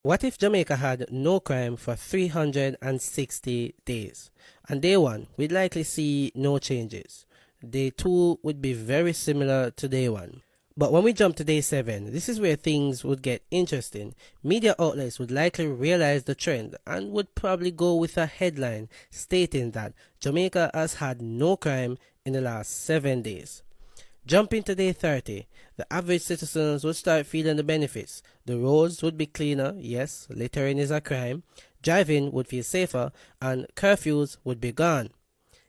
What if Jamaica had no crime for 360 days? On day 1, we'd likely see no changes. Day 2 would be very similar to day 1. But when we jump to day 7, this is where things would get interesting. Media outlets would likely realize the trend and would probably go with a headline stating that Jamaica has had no crime in the last 7 days. Jumping to day 30, the average citizens would start feeling the benefits. The roads would be cleaner, yes, littering is a crime, driving would feel safer, and curfews would be gone.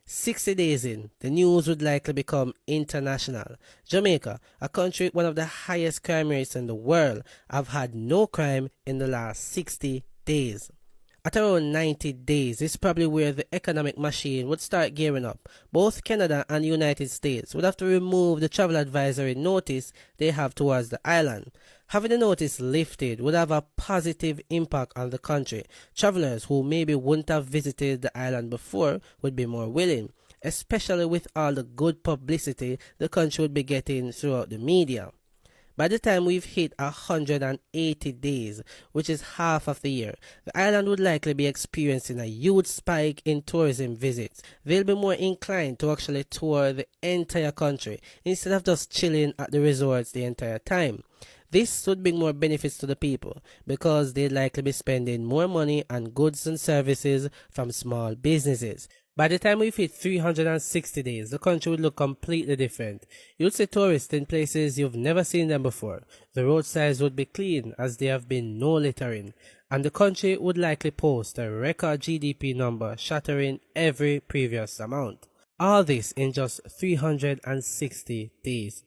60 days in, the news would likely become international. Jamaica, a country with one of the highest crime rates in the world, have had no crime in the last 60 days. At around 90 days is probably where the economic machine would start gearing up. Both Canada and the United States would have to remove the travel advisory notice they have towards the island. Having the notice lifted would have a positive impact on the country. Travelers who maybe wouldn't have visited the island before would be more willing, especially with all the good publicity the country would be getting throughout the media. By the time we've hit 180 days, which is half of the year, the island would likely be experiencing a huge spike in tourism visits. They'll be more inclined to actually tour the entire country instead of just chilling at the resorts the entire time. This would bring more benefits to the people because they'd likely be spending more money on goods and services from small businesses. By the time we've hit 360 days, the country would look completely different. You'd see tourists in places you've never seen them before. The roadsides would be clean as there have been no littering. And the country would likely post a record GDP number shattering every previous amount. All this in just 360 days.